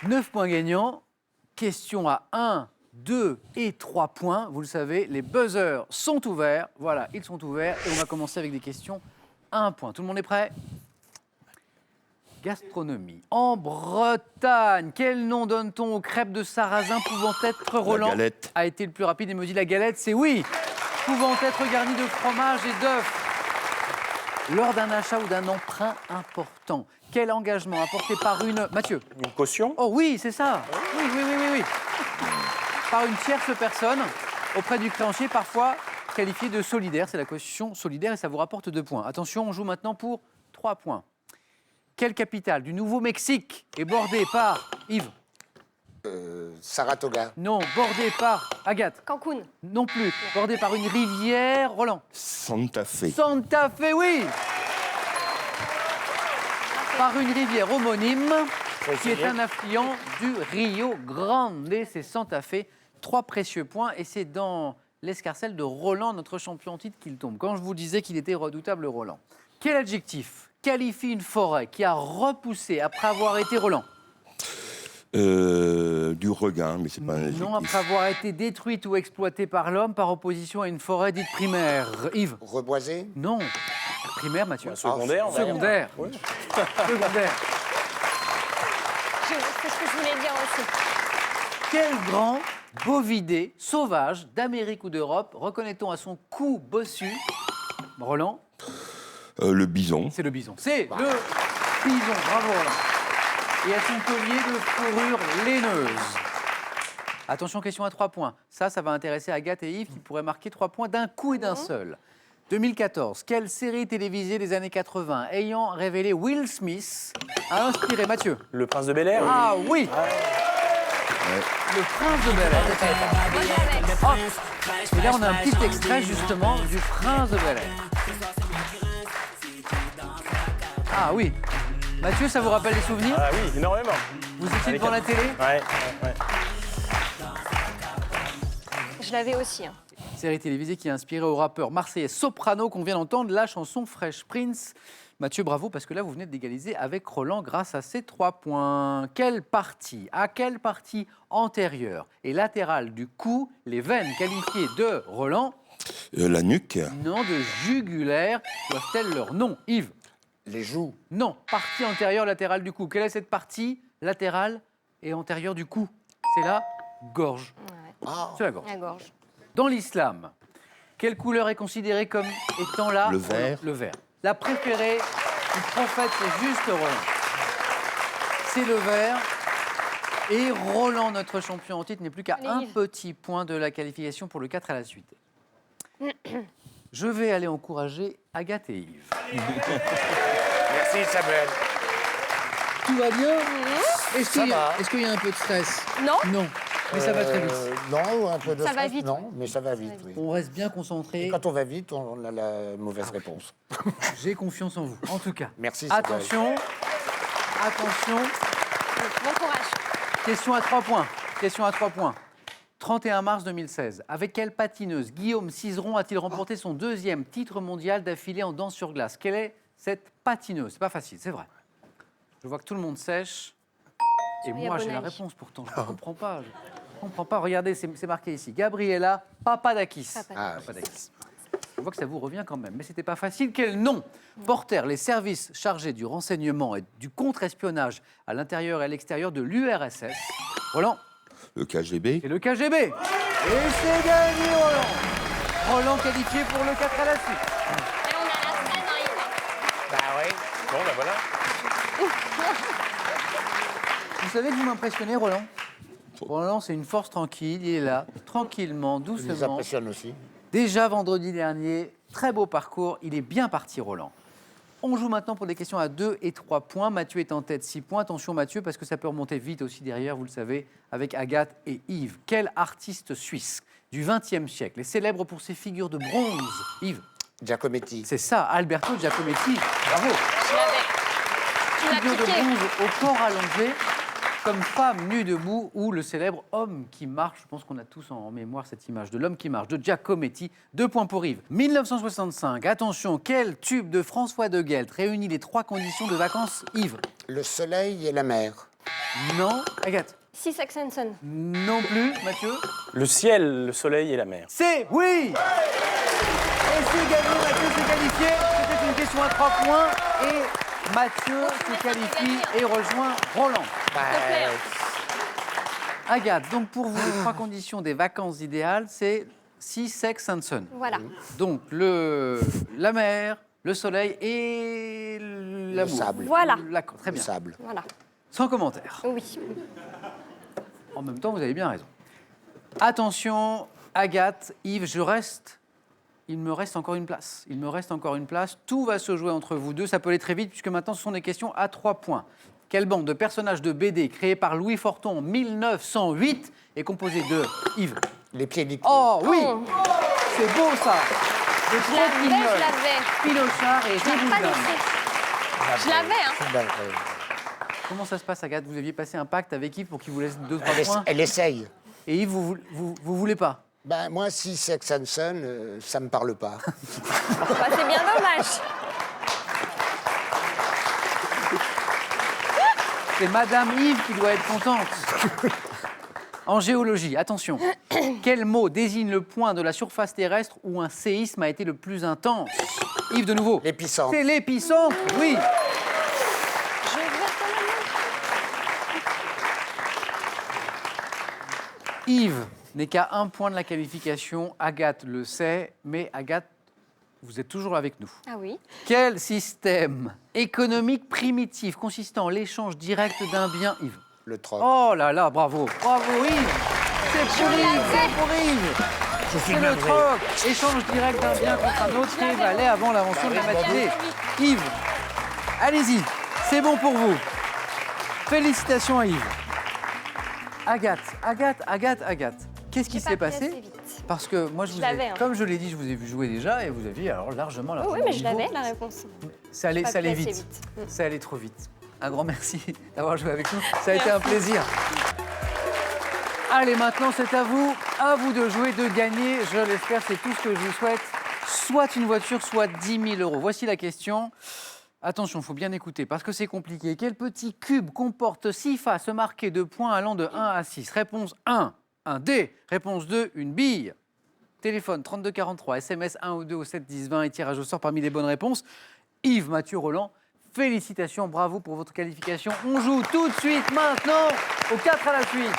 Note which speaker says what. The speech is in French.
Speaker 1: 9 points gagnants. Question à 1, 2 et 3 points. Vous le savez, les buzzers sont ouverts. Voilà, ils sont ouverts. Et on va commencer avec des questions à 1 point. Tout le monde est prêt? Gastronomie. En Bretagne, quel nom donne-t-on aux crêpes de sarrasin pouvant être Roland?
Speaker 2: La galette.
Speaker 1: A été le plus rapide et me dit la galette, c'est oui. Pouvant être garni de fromage et d'œufs. Lors d'un achat ou d'un emprunt important, quel engagement apporté par une... Mathieu?
Speaker 3: Une caution?
Speaker 1: Oh oui, c'est ça. Oui. Par une tierce personne auprès du créancier, parfois qualifié de solidaire. C'est la caution solidaire et ça vous rapporte 2 points. Attention, on joue maintenant pour 3 points. Quelle capitale du Nouveau-Mexique est bordée par... Yves?
Speaker 4: Saratoga.
Speaker 1: Non, bordée par... Agathe?
Speaker 5: Cancun.
Speaker 1: Non plus. Bordée par une rivière. Roland?
Speaker 2: Santa Fe.
Speaker 1: Santa Fe, oui. Par une rivière homonyme qui est un affluent du Rio Grande. C'est Santa Fe. 3 précieux points et c'est dans l'escarcelle de Roland, notre champion en titre, qu'il tombe. Quand je vous disais qu'il était redoutable, Roland. Quel adjectif qualifie une forêt qui a repoussé après avoir été Roland?
Speaker 2: Du regain, mais c'est pas un adjectif.
Speaker 1: Non, après avoir été détruite ou exploitée par l'homme par opposition à une forêt dite primaire. Yves?
Speaker 4: Reboisé.
Speaker 1: Non. Primaire, Mathieu?
Speaker 3: Secondaire?
Speaker 1: Secondaire.
Speaker 3: Ouais.
Speaker 1: Secondaire.
Speaker 5: C'est ce que je voulais dire aussi.
Speaker 1: Quel grand bovidé sauvage d'Amérique ou d'Europe reconnaît-on à son cou bossu? Roland?
Speaker 2: Le bison.
Speaker 1: C'est le bison. C'est le bison. Bravo, Roland. Et à son collier de fourrure laineuse. Attention, question à 3 points. Ça va intéresser Agathe et Yves qui pourraient marquer 3 points d'un coup et d'un seul. 2014, quelle série télévisée des années 80 ayant révélé Will Smith a inspiré Mathieu?
Speaker 3: Le Prince de Bel-Air?
Speaker 1: Ah oui. Le Prince de Bel-Air. Oh. Et là, on a un petit extrait justement du Prince de Bel-Air. Ah oui. Mathieu, ça vous rappelle des souvenirs?
Speaker 3: Ah oui, énormément.
Speaker 1: Vous étiez
Speaker 3: Avec
Speaker 1: devant la télé?
Speaker 3: Ouais.
Speaker 5: Je l'avais aussi. Hein.
Speaker 1: Série télévisée qui a inspiré au rappeur marseillais Soprano qu'on vient d'entendre la chanson Fresh Prince. Mathieu, bravo, parce que là, vous venez d'égaliser avec Roland grâce à ces 3 points. À quelle partie antérieure et latérale du cou les veines qualifiées de Roland,
Speaker 2: La nuque.
Speaker 1: non de jugulaire, doivent-elles leur nom? Yves?
Speaker 4: Les joues.
Speaker 1: Non, partie antérieure latérale du cou. Quelle est cette partie latérale et antérieure du cou? C'est la gorge.
Speaker 5: Ouais.
Speaker 1: C'est la gorge.
Speaker 5: La gorge.
Speaker 1: Dans l'islam, quelle couleur est considérée comme étant là?
Speaker 2: Le vert.
Speaker 1: Le vert. La préférée du prophète, c'est juste Roland. C'est le vert. Et Roland, notre champion en titre, n'est plus qu'à
Speaker 5: Allez,
Speaker 1: un
Speaker 5: Yves.
Speaker 1: petit point de la qualification pour le 4 à la suite. Je vais aller encourager Agathe et Yves.
Speaker 4: Merci Samuel.
Speaker 1: Tout va bien? Est-ce
Speaker 4: Ça va.
Speaker 1: qu'il y a un peu de stress?
Speaker 5: Non.
Speaker 1: Non, mais ça va très vite.
Speaker 4: Non, un peu de
Speaker 5: Ça va
Speaker 4: stress,
Speaker 5: vite,
Speaker 4: non, mais ça va vite, oui.
Speaker 1: On reste bien concentré.
Speaker 4: Quand on va vite, on a la mauvaise réponse.
Speaker 1: J'ai confiance en vous, en tout cas.
Speaker 4: Merci Samuel.
Speaker 1: Attention,
Speaker 5: Bon courage.
Speaker 1: question à 3 points. Question à 3 points. 31 mars 2016. Avec quelle patineuse Guillaume Cizeron a-t-il remporté son 2e titre mondial d'affilée en danse sur glace? Quelle est cette patineuse? C'est pas facile, c'est vrai. Je vois que tout le monde sèche. Et
Speaker 5: Sonia
Speaker 1: moi, j'ai la
Speaker 5: Bonage.
Speaker 1: réponse pourtant. Je ne comprends pas. Je comprends pas. Regardez, c'est marqué ici. Gabriela Papadakis.
Speaker 5: Papadakis.
Speaker 1: Papadakis. Je vois que ça vous revient quand même. Mais c'était pas facile. Quel nom portèrent les services chargés du renseignement et du contre-espionnage à l'intérieur et à l'extérieur de l'URSS? Roland?
Speaker 2: Le KGB.
Speaker 1: C'est le KGB. Et c'est gagné, Roland. Roland qualifié pour le 4 à la suite.
Speaker 5: Et on a la stress dans Yves.
Speaker 4: Bah oui.
Speaker 3: Bon, ben voilà.
Speaker 1: Vous savez que vous m'impressionnez, Roland? Roland, c'est une force tranquille. Il est là, tranquillement,
Speaker 4: Ça nous
Speaker 1: doucement.
Speaker 4: impressionne aussi.
Speaker 1: Déjà vendredi dernier, très beau parcours. Il est bien parti, Roland. On joue maintenant pour des questions à 2 et 3 points. Mathieu est en tête, 6 points. Attention, Mathieu, parce que ça peut remonter vite aussi derrière, vous le savez, avec Agathe et Yves. Quel artiste suisse du XXe siècle est célèbre pour ses figures de bronze? Yves?
Speaker 4: Giacometti.
Speaker 1: C'est ça, Alberto Giacometti. Bravo.
Speaker 5: Je l'avais. Tu
Speaker 1: Figure
Speaker 5: l'as
Speaker 1: de
Speaker 5: piqué.
Speaker 1: bronze au corps allongé, comme femme nue debout, ou le célèbre homme qui marche. Je pense qu'on a tous en mémoire cette image de l'homme qui marche, de Giacometti. 2 points pour Yves. 1965, attention, quel tube de François de Gueldre réunit les 3 conditions de vacances, Yves?
Speaker 4: Le soleil et la mer.
Speaker 1: Non. Agathe?
Speaker 5: Six Axelson.
Speaker 1: Non plus. Mathieu?
Speaker 3: Le ciel, le soleil et la mer.
Speaker 1: C'est oui. Et c'est gagné, Mathieu s'est qualifié. C'était une question à 3 points. Et Mathieu se qualifie et rejoint Roland.
Speaker 4: Bah,
Speaker 5: S'il te plaît.
Speaker 1: Agathe, donc pour vous, les 3 conditions des vacances idéales, c'est sea, sex and sun.
Speaker 5: Voilà.
Speaker 1: Donc la mer, le soleil et l'amour.
Speaker 4: sable.
Speaker 5: Voilà.
Speaker 1: D'accord, très
Speaker 4: le
Speaker 1: bien.
Speaker 4: sable.
Speaker 5: Voilà.
Speaker 1: Sans commentaire.
Speaker 5: Oui.
Speaker 1: En même temps, vous avez bien raison. Attention, Agathe, Yves, il me reste encore une place. Il me reste encore une place. Tout va se jouer entre vous deux. Ça peut aller très vite puisque maintenant, ce sont des questions à 3 points. Quelle bande de personnages de BD créée par Louis Forton en 1908 est composée de Yves?
Speaker 4: Les pieds du
Speaker 1: Oh oui,
Speaker 5: Oh.
Speaker 1: c'est beau ça. De
Speaker 5: Je l'avais.
Speaker 1: Pinochard et
Speaker 5: Je l'ai pas
Speaker 1: Riboudin.
Speaker 5: laissé. Je l'avais, hein.
Speaker 1: Comment ça se passe, Agathe? Vous aviez passé un pacte avec Yves pour qu'il vous laisse 2-3
Speaker 4: Elle,
Speaker 1: points.
Speaker 4: elle essaye.
Speaker 1: Et Yves, vous voulez pas?
Speaker 4: Ben, moi, si Sex and Son, ça me parle pas.
Speaker 5: Bah, c'est bien dommage.
Speaker 1: C'est Madame Yves qui doit être contente. En géologie, attention. Quel mot désigne le point de la surface terrestre où un séisme a été le plus intense? Yves, de nouveau.
Speaker 4: L'épicentre.
Speaker 1: C'est l'épicentre, oui.
Speaker 5: Je vais
Speaker 1: Yves n'est qu'à 1 point de la qualification. Agathe le sait, mais Agathe, vous êtes toujours avec nous.
Speaker 5: Ah oui.
Speaker 1: Quel système économique primitif consistant en l'échange direct d'un bien, Yves?
Speaker 4: Le troc.
Speaker 1: Oh là là, bravo, bravo Yves. C'est pour Yves, c'est pour Yves. C'est le troc, échange direct d'un bien contre un autre qui valait avant l'invention de la matinée. Yves, allez-y, c'est bon pour vous. Félicitations à Yves. Agathe. Qu'est-ce qui
Speaker 5: J'ai
Speaker 1: s'est
Speaker 5: pas pris
Speaker 1: passé?
Speaker 5: assez vite.
Speaker 1: Parce que moi,
Speaker 5: Je l'avais, hein.
Speaker 1: comme je l'ai dit, je vous ai vu jouer déjà et vous aviez alors largement la
Speaker 5: Oui, mais je l'avais, la réponse.
Speaker 1: Ça allait,
Speaker 5: Pas
Speaker 1: ça allait
Speaker 5: pris assez
Speaker 1: vite.
Speaker 5: vite.
Speaker 1: Ça allait trop vite. Un grand merci d'avoir joué avec nous. Ça a été un plaisir. Allez, maintenant, c'est à vous de jouer, de gagner. Je l'espère, c'est tout ce que je vous souhaite. Soit une voiture, soit 10 000 euros. Voici la question. Attention, il faut bien écouter parce que c'est compliqué. Quel petit cube comporte 6 faces marquées de points allant de 1 à 6? Réponse 1, un dé. Réponse 2, une bille. Téléphone 3243, SMS 1 ou 2 au 7 10 20 et tirage au sort parmi les bonnes réponses. Yves, Mathieu, Roland, félicitations, bravo pour votre qualification. On joue tout de suite maintenant aux 4 à la suite.